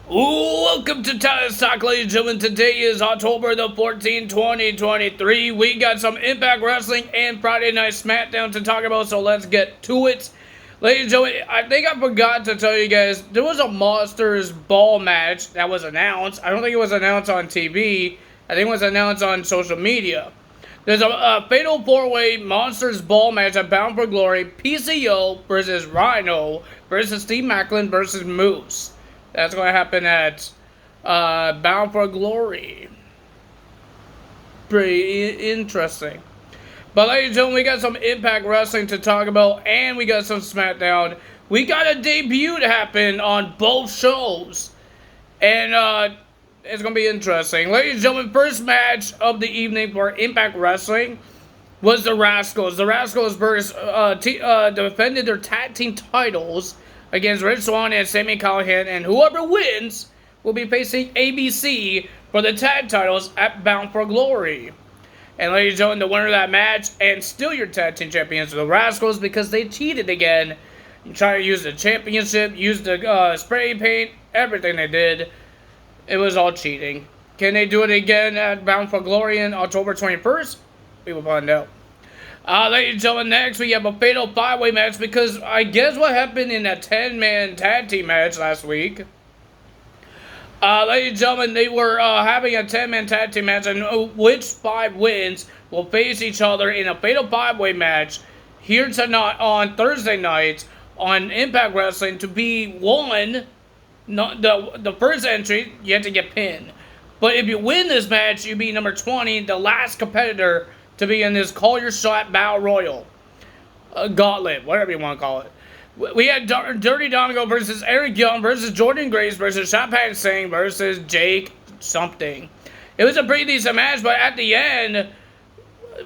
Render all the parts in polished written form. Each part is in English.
Welcome to Talent Talk, ladies and gentlemen. Today is October the 14th, 2023. We got some Impact Wrestling and Friday Night Smackdown to talk about, so let's get to it. Ladies and gentlemen, I think I forgot to tell you guys, there was a Monsters Ball match that was announced. I don't think it was announced on TV. I think it was announced on social media. There's a Fatal 4-Way Monsters Ball match at Bound for Glory. PCO versus Rhino versus Steve Macklin versus Moose. That's going to happen at Bound for Glory. Pretty interesting. But ladies and gentlemen, we got some Impact Wrestling to talk about, and we got some SmackDown. We got a debut to happen on both shows. And it's going to be interesting. Ladies and gentlemen, first match of the evening for Impact Wrestling was the Rascals. The Rascals defended their tag team titles against Rich Swann and Sami Callihan, and whoever wins will be facing ABC for the tag titles at Bound for Glory. And ladies and gentlemen, the winner of that match and still your tag team champions are the Rascals because they cheated again. You try to use the championship, use the spray paint, everything they did. It was all cheating. Can they do it again at Bound for Glory on October 21st? We will find out. Ladies and gentlemen, next we have a Fatal 5-Way match because I guess what happened in that 10-man tag team match last week. Ladies and gentlemen, they were having a 10-man tag team match, and which 5 wins will face each other in a Fatal 5-Way match here tonight on Thursday night on Impact Wrestling to be one. The first entry, you have to get pinned. But if you win this match, you be number 20, the last competitor to be in this Call Your Shot Battle Royal. Gauntlet, whatever you want to call it. We had Dirty Donegal versus Eric Young versus Jordan Grace versus Shotpan Singh versus Jake something. It was a pretty decent match, but at the end,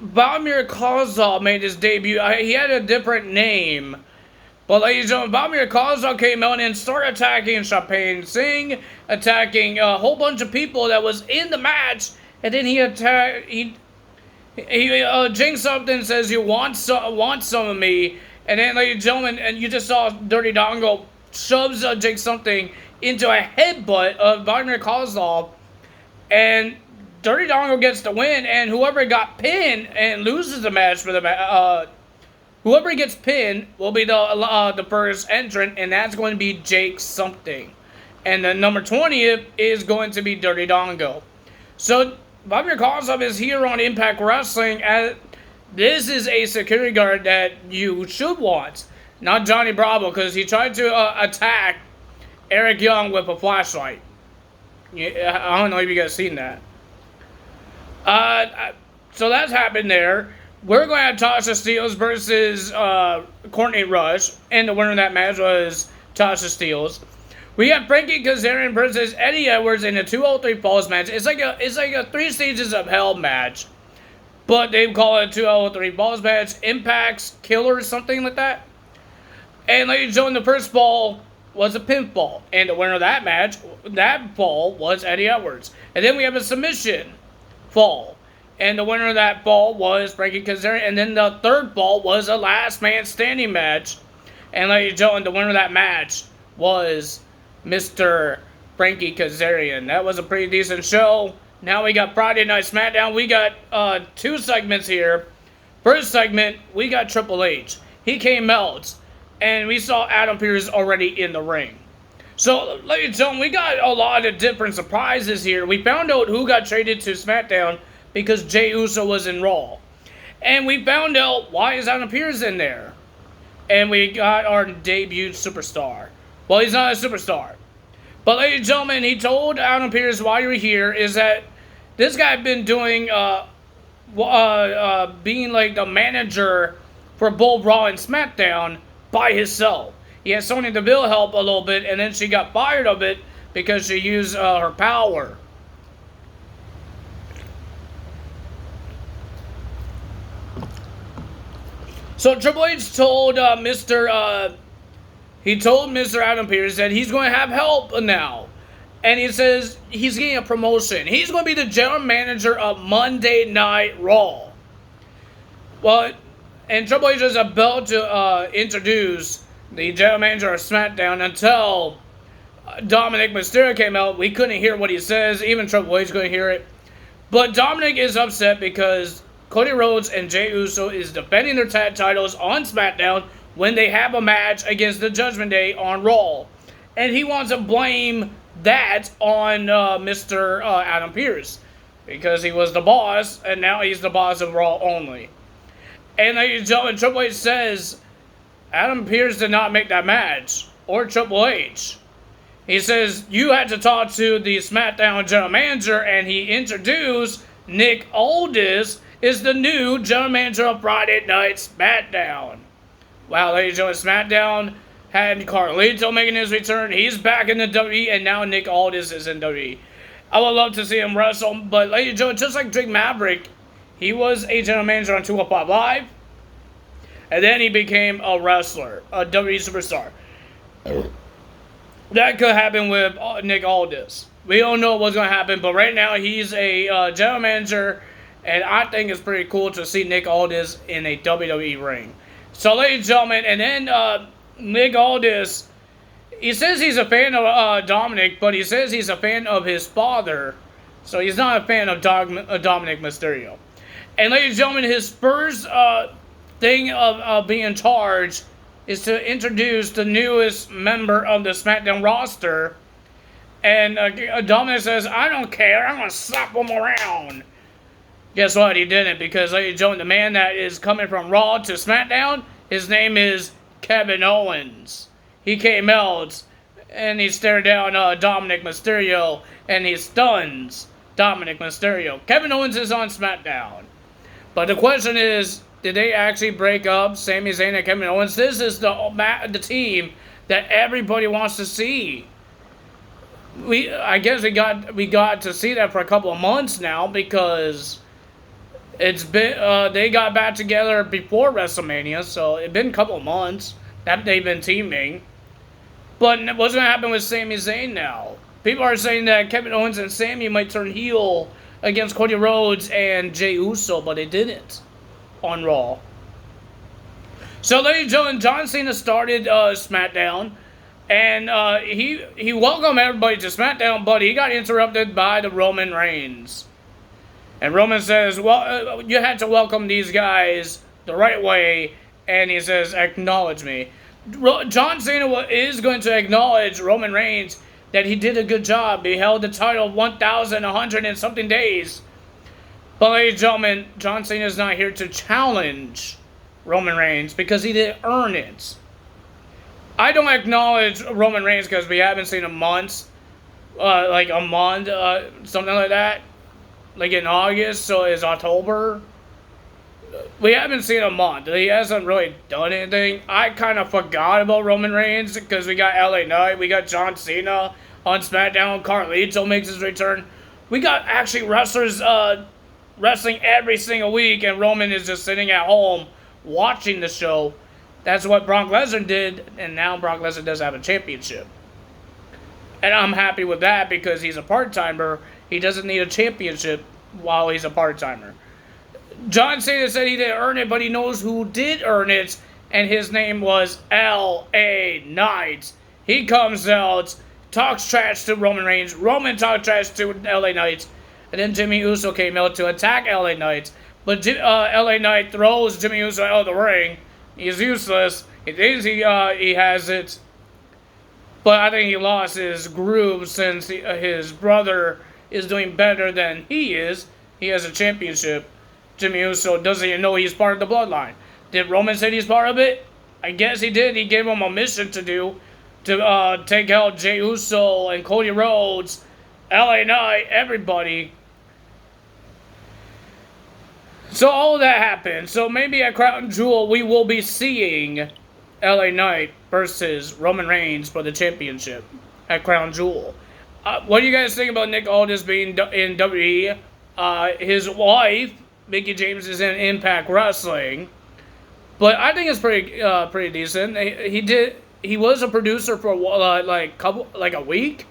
Vladimir Kozlov made his debut. He had a different name. But ladies and gentlemen, Vladimir Kozlov came out and started attacking Shotpan Singh, attacking a whole bunch of people that was in the match, and then he attacked... Jinx something says you want some of me, and then ladies and gentlemen, and you just saw Dirty Dongo shoves Jinx something into a headbutt of Vladimir Kozlov, and Dirty Dongo gets the win, and whoever got pinned and loses the match for the whoever gets pinned will be the first entrant, and that's going to be Jake something, and the number 20th is going to be Dirty Dongo. So Vladimir Kozlov is here on Impact Wrestling, and this is a security guard that you should want, not Johnny Bravo, because he tried to attack Eric Young with a flashlight. I don't know if you guys seen that. So that's happened there. We're going to have Tasha Steelz versus Courtney Rush, and the winner of that match was Tasha Steelz. We have Frankie Kazarian versus Eddie Edwards in a 203 Falls match. It's like a 3 stages of hell match, but they call it a 203 Falls match. Impact's Killer, something like that. And ladies and gentlemen, the first fall was a pinfall, and the winner of that match, that fall, was Eddie Edwards. And then we have a submission fall, and the winner of that fall was Frankie Kazarian. And then the third fall was a last man standing match, and ladies and gentlemen, the winner of that match was Mr. Frankie Kazarian. That was a pretty decent show. Now we got Friday Night Smackdown. We got 2 segments here. First segment, we got Triple H. He came out, and we saw Adam Pearce already in the ring. So, ladies and gentlemen, we got a lot of different surprises here. We found out who got traded to SmackDown because Jey Uso was in Raw. And we found out why is Adam Pearce in there. And we got our debut superstar. Well, he's not a superstar. But ladies and gentlemen, he told Adam Pearce why you're here is that this guy had been doing, being like the manager for both Raw and SmackDown by himself. He had Sonya Deville help a little bit, and then she got fired of it because she used her power. So Triple H told Mr. Adam Pearce that he's going to have help now. And he says he's getting a promotion. He's going to be the general manager of Monday Night Raw. Well, and Triple H is about to introduce the general manager of SmackDown until Dominic Mysterio came out. We couldn't hear what he says. Even Triple H couldn't hear it. But Dominic is upset because Cody Rhodes and Jey Uso is defending their tag titles on SmackDown when they have a match against the Judgment Day on Raw. And he wants to blame that on Mr. Adam Pearce. Because he was the boss, and now he's the boss of Raw only. And ladies and gentlemen, Triple H says Adam Pearce did not make that match. Or Triple H. He says, you had to talk to the SmackDown general manager, and he introduced Nick Aldis is the new general manager of Friday Night SmackDown. Wow, ladies and gentlemen, SmackDown had Carlito making his return. He's back in the WWE, and now Nick Aldis is in WWE. I would love to see him wrestle, but ladies and gentlemen, just like Drake Maverick, he was a general manager on 205 Live, and then he became a wrestler, a WWE superstar. That could happen with Nick Aldis. We don't know what's going to happen, but right now he's a general manager, and I think it's pretty cool to see Nick Aldis in a WWE ring. So, ladies and gentlemen, and then Nick Aldis, he says he's a fan of Dominic, but he says he's a fan of his father, so he's not a fan of Dominic Mysterio. And, ladies and gentlemen, his first thing of being charged is to introduce the newest member of the SmackDown roster. And Dominic says, I don't care, I'm going to slap him around. Guess what? He didn't, because ladies and gentlemen, the man that is coming from Raw to SmackDown, his name is Kevin Owens. He came out and he stared down Dominic Mysterio and he stuns Dominic Mysterio. Kevin Owens is on SmackDown. But the question is, did they actually break up Sami Zayn and Kevin Owens? This is the team that everybody wants to see. I guess we got to see that for a couple of months now, because it's been they got back together before WrestleMania, so it's been a couple of months that they've been teaming. But what's going to happen with Sami Zayn now? People are saying that Kevin Owens and Sami might turn heel against Cody Rhodes and Jey Uso, but they didn't on Raw. So, ladies and gentlemen, John Cena started SmackDown, and he welcomed everybody to SmackDown, but he got interrupted by the Roman Reigns. And Roman says, well, you had to welcome these guys the right way, and he says, acknowledge me. John Cena is going to acknowledge Roman Reigns that he did a good job. He held the title 1,100 and something days. But, ladies and gentlemen, John Cena is not here to challenge Roman Reigns because he didn't earn it. I don't acknowledge Roman Reigns because we haven't seen him months. Like a month, something like that. Like in August, so it's October. We haven't seen a month. He hasn't really done anything. I kind of forgot about Roman Reigns because we got LA Knight, we got John Cena on SmackDown. Carlito makes his return. We got actually wrestlers wrestling every single week, and Roman is just sitting at home watching the show. That's what Brock Lesnar did, and now Brock Lesnar does have a championship. And I'm happy with that because he's a part-timer. He doesn't need a championship while he's a part-timer. John Cena said he didn't earn it, but he knows who did earn it, and his name was LA Knight. He comes out, talks trash to Roman Reigns. Roman talks trash to LA Knight. And then Jimmy Uso came out to attack LA Knight. But LA Knight throws Jimmy Uso out of the ring. He's useless. He thinks he has it. But I think he lost his groove since his brother is doing better than he is. He has a championship. Jimmy Uso doesn't even know he's part of the bloodline. Did Roman say he's part of it? I guess he did. He gave him a mission to do. To take out Jey Uso and Cody Rhodes, LA Knight, everybody. So all of that happened. So maybe at Crown Jewel we will be seeing LA Knight versus Roman Reigns for the championship at Crown Jewel. What do you guys think about Nick Aldis being in WWE? His wife, Mickie James, is in Impact Wrestling, but I think it's pretty decent. He was a producer for like a week,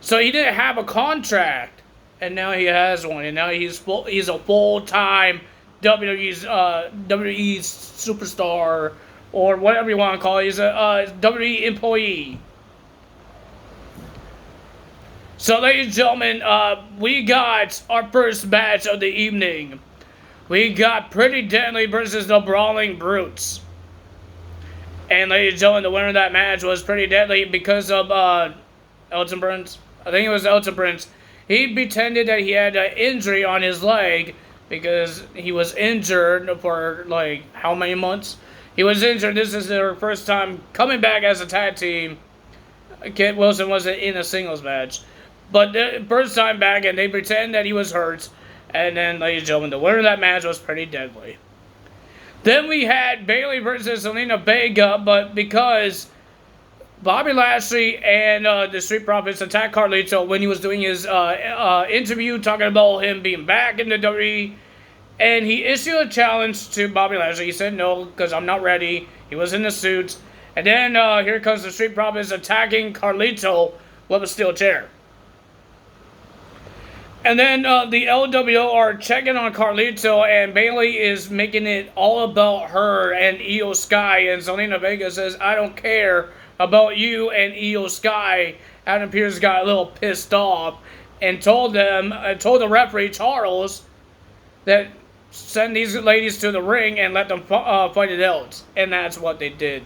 so he didn't have a contract, and now he has one, and now he's a full-time WWE superstar, or whatever you want to call it. He's a WWE employee. So, ladies and gentlemen, we got our first match of the evening. We got Pretty Deadly versus the Brawling Brutes. And, ladies and gentlemen, the winner of that match was Pretty Deadly because of Elton Burns. I think it was Elton Burns. He pretended that he had an injury on his leg because he was injured for, like, how many months? He was injured. This is their first time coming back as a tag team. Kit Wilson wasn't in a singles match. But the first time back, and they pretend that he was hurt. And then, ladies and gentlemen, the winner of that match was Pretty Deadly. Then we had Bayley versus Zelina Vega, but because Bobby Lashley and the Street Profits attacked Carlito when he was doing his interview, talking about him being back in the WWE, and he issued a challenge to Bobby Lashley. He said no, because I'm not ready. He was in the suit. And then here comes the Street Profits attacking Carlito with a steel chair. And then the LWO are checking on Carlito, and Bayley is making it all about her and Io Sky. And Zelina Vega says, I don't care about you and Io Sky. Adam Pearce got a little pissed off and told the referee, Charles, that send these ladies to the ring and let them fight it out. And that's what they did.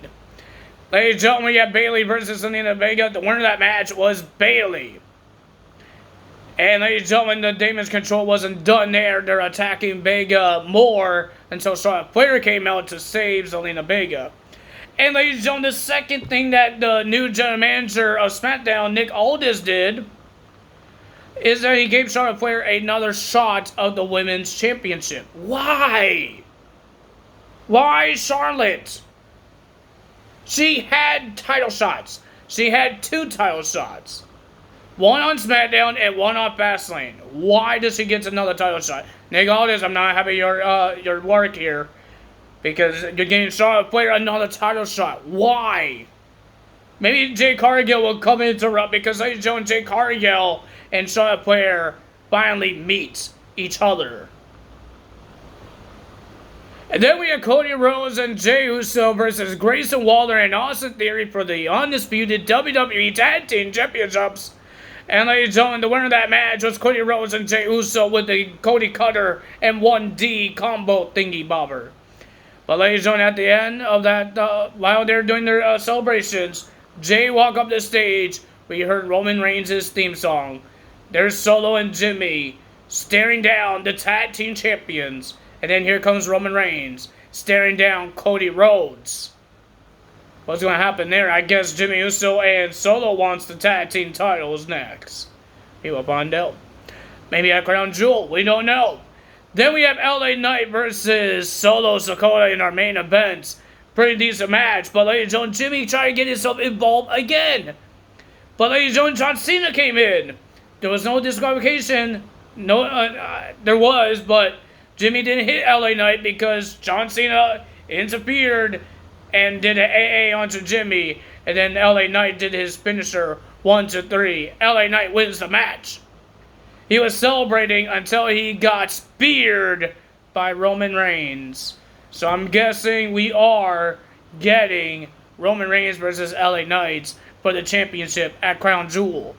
Ladies and gentlemen, we got Bayley versus Zelina Vega. The winner of that match was Bayley. And ladies and gentlemen, the Damon's Control wasn't done there. They're attacking Vega more until Charlotte Flair came out to save Zelina Vega. And ladies and gentlemen, the second thing that the new general manager of Smackdown, Nick Aldis, did is that he gave Charlotte Flair another shot of the Women's Championship. Why? Why Charlotte? She had title shots. She had 2 title shots. One on SmackDown and one on Fastlane. Why does she get another title shot? Nick Aldis, I'm not having your work here. Because you're getting Charlotte Flair another title shot. Why? Maybe Jay Cargill will come and interrupt because ladies and gentlemen, Jay Cargill and Charlotte Flair finally meet each other. And then we have Cody Rhodes and Jey Uso versus Grayson Waller and Austin Theory for the undisputed WWE Tag Team Championships. And ladies and gentlemen, the winner of that match was Cody Rhodes and Jey Uso with the Cody Cutter and 1D combo thingy bobber. But ladies and gentlemen, at the end of that, while they're doing their celebrations, Jay walked up the stage. We heard Roman Reigns' theme song. There's Solo and Jimmy staring down the tag team champions. And then here comes Roman Reigns staring down Cody Rhodes. What's going to happen there? I guess Jimmy Uso and Solo wants the tag team titles next. We will find out. Maybe at Crown Jewel. We don't know. Then we have LA Knight versus Solo Sikoa in our main event. Pretty decent match. But ladies and gentlemen, Jimmy tried to get himself involved again. But ladies and gentlemen, John Cena came in. There was no disqualification. No, there was, but Jimmy didn't hit LA Knight because John Cena interfered and did an AA onto Jimmy. And then LA Knight did his finisher 1, 2, 3. LA Knight wins the match. He was celebrating until he got speared by Roman Reigns. So I'm guessing we are getting Roman Reigns versus LA Knight for the championship at Crown Jewel.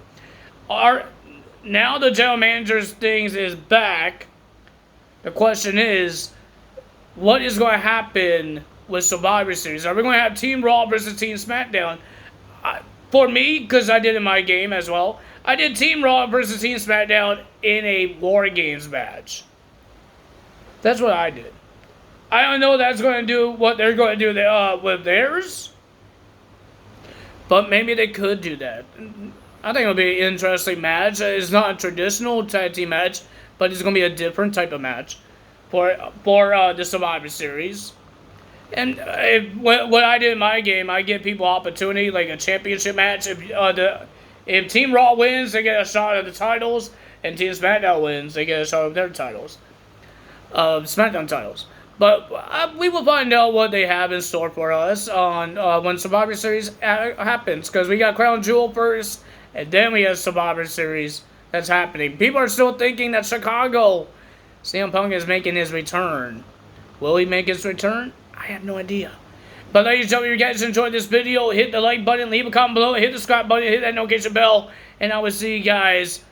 Now the general manager's things is back. The question is, what is going to happen with Survivor Series? Are we going to have Team Raw versus Team SmackDown? For me, because I did in my game as well, I did Team Raw versus Team SmackDown in a War Games match. That's what I did. I don't know that's going to do what they're going to do with theirs. But maybe they could do that. I think it'll be an interesting match. It's not a traditional tag team match, but it's going to be a different type of match for the Survivor Series. And what I did in my game, I give people opportunity, like a championship match. If Team Raw wins, they get a shot at the titles, and Team SmackDown wins, they get a shot at their titles. SmackDown titles. But we will find out what they have in store for us on when Survivor Series happens. Because we got Crown Jewel first, and then we have Survivor Series that's happening. People are still thinking that Chicago, CM Punk is making his return. Will he make his return? I have no idea. But ladies and gentlemen, if you guys enjoyed this video, hit the like button, leave a comment below, hit the subscribe button, hit that notification bell, and I will see you guys.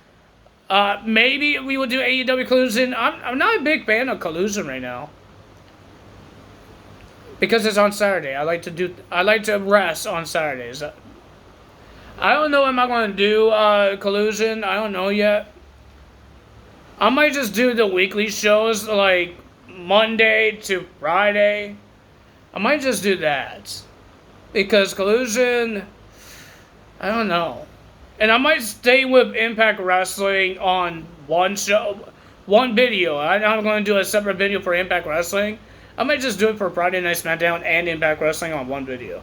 Maybe we will do AEW Collusion. I'm not a big fan of Collusion right now. Because it's on Saturday. I like to rest on Saturdays. I don't know, am I going to do Collusion? I don't know yet. I might just do the weekly shows, like Monday to Friday. I might just do that. Because Collusion, I don't know. And I might stay with Impact Wrestling on one show, one video. I'm not going to do a separate video for Impact Wrestling. I might just do it for Friday Night Smackdown and Impact Wrestling on one video.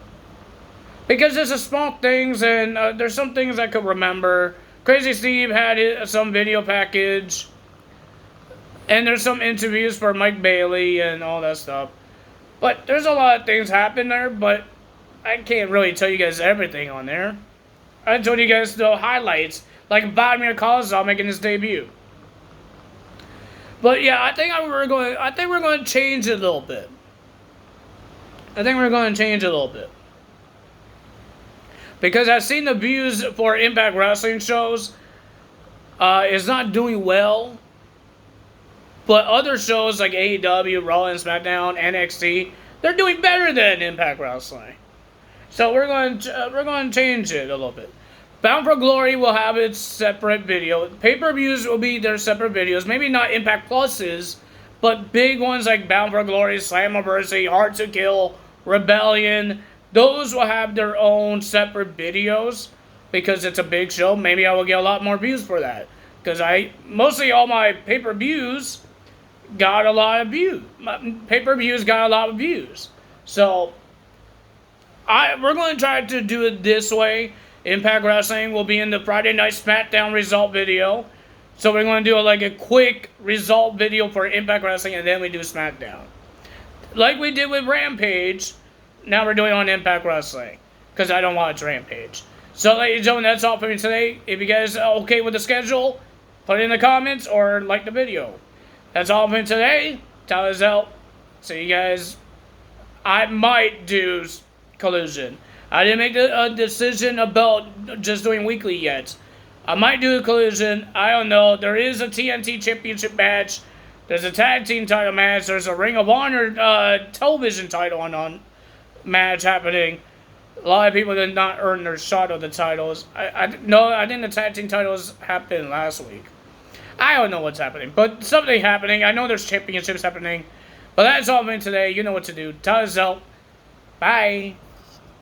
Because there's some small things, and there's some things I could remember. Crazy Steve had some video package. And there's some interviews for Mike Bailey and all that stuff. But there's a lot of things happen there, but I can't really tell you guys everything on there. I told you guys the highlights, like Vladimir Kozlov making his debut. But yeah, I think we're going to change it a little bit. Because I've seen the views for Impact Wrestling shows is not doing well. But other shows like AEW, Raw and SmackDown, NXT, they're doing better than Impact Wrestling. So we're going to change it a little bit. Bound for Glory will have its separate video. Pay-per-views will be their separate videos. Maybe not Impact Pluses, but big ones like Bound for Glory, Slammiversary, Hard to Kill, Rebellion. Those will have their own separate videos because it's a big show. Maybe I will get a lot more views for that. Because mostly all my pay-per-views got a lot of views. Pay-per-views got a lot of views. So we're going to try to do it this way. Impact Wrestling will be in the Friday Night SmackDown result video. So we're going to do a quick result video for Impact Wrestling, and then we do SmackDown. Like we did with Rampage, now we're doing it on Impact Wrestling. Because I don't watch Rampage. So ladies and gentlemen, that's all for me today. If you guys are okay with the schedule, put it in the comments or like the video. That's all for me today. Tyler's out. See you guys. I might do Collusion. I didn't make a decision about just doing weekly yet. I might do a Collusion. I don't know. There is a TNT Championship match. There's a Tag Team title match. There's a Ring of Honor television title on match happening. A lot of people did not earn their shot of the titles. I think the Tag Team titles happened last week. I don't know what's happening, but something happening. I know there's championships happening. But that's all for me today. You know what to do. Tyler's out. Bye.